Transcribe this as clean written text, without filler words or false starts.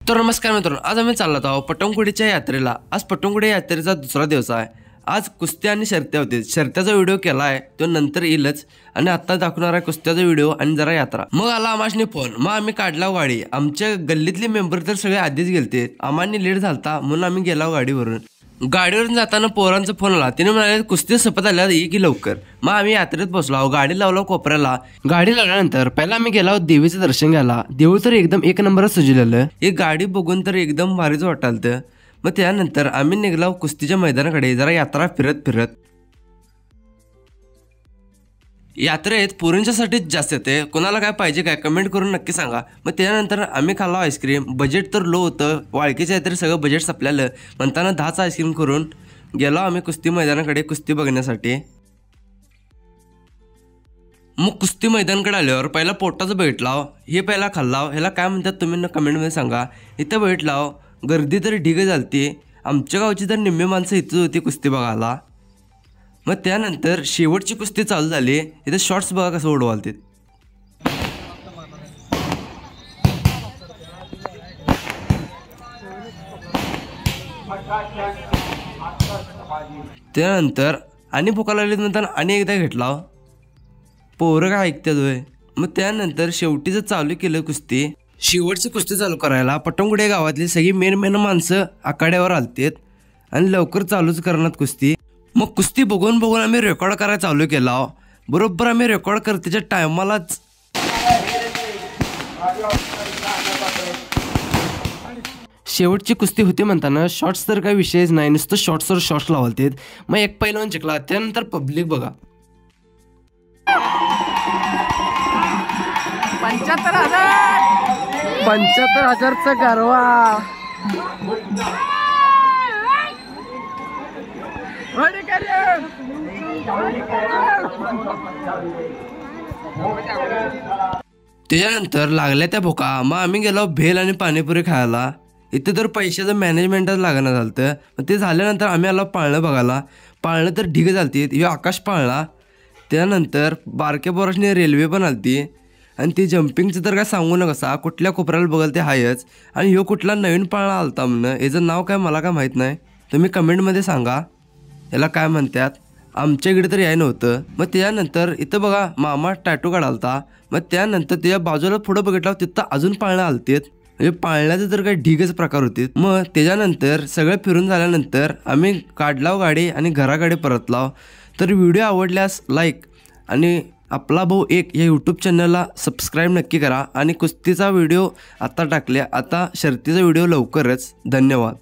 तर नमस्कार मित्रांनो, आज आम्ही चाललो आहोत पट्टणकोडीच्या यात्रेला। आज पट्टणकोडी यात्रेचा दुसरा दिवस आहे। आज कुस्त्या आणि शर्त्या होते। शर्त्याचा व्हिडिओ केला आहे तो नंतर येईलच आणि आता दाखवणार आहे कुस्त्याचा व्हिडिओ आणि जरा यात्रा। मग आला आमाशने फोन, मग आम्ही काढला गाडी। आमच्या गल्लीतले मेंबर तर सगळे आधीच गेलते, आम्हानी लेट झालता म्हणून आम्ही गेलो गाडीवरून। गाडीवरून जाताना पोरांचा फोन आला, तिने म्हणाले कुस्ती सपत आल्या ये की लवकर। मग आम्ही यात्रेत बसलो, गाडी लावलो कोपऱ्याला। गाडी लावल्यानंतर पहिला आम्ही गेलो देवीचं दर्शन घ्यायला। देऊळ तर एकदम एक नंबरच सजलेलं, एक गाडी बघून तर एकदम भारीच वाटालतं। मग त्यानंतर आम्ही निघलो कुस्तीच्या मैदानाकडे जरा यात्रा फिरत। यात्रेत पोरींच्यासाठी जास्त येते, कोणाला काय पाहिजे काय कमेंट करून नक्की सांगा। मग त्यानंतर आम्ही खाल्लो आईस्क्रीम। बजेट तर लो होतं, वाळकीच्या यात्रेत सगळं बजेट संपलेलं, म्हणताना 10चा आईस्क्रीम करून गेलो आम्ही कुस्ती मैदानाकडे कुस्ती बघण्यासाठी। मग कुस्ती मैदानाकडे आल्यावर पहिला पोटाचं बघितलं, हे पहिला खाल्लाव, ह्याला काय म्हणतात तुम्ही कमेंटमध्ये सांगा। इथं बघितलं गर्दी तर ढिग झालती, आमच्या गावची तर निम्मी माणसं इथंच होती कुस्ती बघायला। मग त्यानंतर शेवटची कुस्ती चालू झाली। इथे शॉर्ट्स बघा कसं उडवालते। त्यानंतर आणि भुका लागली नंतर आणि एकदा घेतला, पोरं काय ऐकतात होय। मग त्यानंतर शेवटीचं चालू केलं कुस्ती। शेवटची कुस्ती चालू करायला पट्टणकोडी गावातली सगळी मेन माणसं आखाड्यावर आलतेत आणि लवकर चालूच करणार कुस्ती। मग कुस्ती बघून आम्ही रेकॉर्ड करायला चालू केला। बरोबर आम्ही रेकॉर्ड करतेच्या टायमालाच शेवटची कुस्ती होती म्हणताना शॉर्ट्स तर काही विषयच नाही, नुसतं शॉर्ट्सवर शॉर्ट्स लावलतेत। मग एक पहिलवान जिंकला, त्यानंतर पब्लिक बघा 75,000चा गरवा। त्यानंतर लागल्या त्या भुका, मग आम्ही गेलो भेल आणि पाणीपुरी खायला। इथे तर पैशाचं मॅनेजमेंटच लागणं झालं। मग ते झाल्यानंतर आम्ही आलो पाळणं बघायला। पाळणं तर ढिग झालती, हे आकाश पाळला। त्यानंतर बारक्या पोरासनी रेल्वे पण आलती आणि ते जम्पिंगचं तर काय सांगू नका, कुठल्या कोपऱ्याला बघाल ते हायच। आणि ह्यो कुठला नवीन पाळणा आलता म्हणून, याचं नाव काय मला काय माहीत नाही, तुम्ही कमेंटमध्ये सांगा याला काय म्हणतात। आमच्या इकडे तर याय नव्हतं। मग त्यानंतर इथं बघा मामा टॅटू काढालता। मग त्यानंतर त्याच्या बाजूला पुढं बघितलं तिथं अजून पाळणं आलतेत, म्हणजे पाळण्याचं तर काही ढिगच प्रकार होते। मग त्याच्यानंतर सगळं फिरून झाल्यानंतर आम्ही काढलाव गाडी आणि घराकडे परतलाव। तर व्हिडिओ आवडल्यास लाईक आणि आपला भाऊ एक या यूट्यूब चॅनलला सबस्क्राईब नक्की करा। आणि कुस्तीचा व्हिडिओ आता टाकले, आता शर्तीचा व्हिडिओ लवकरच। धन्यवाद।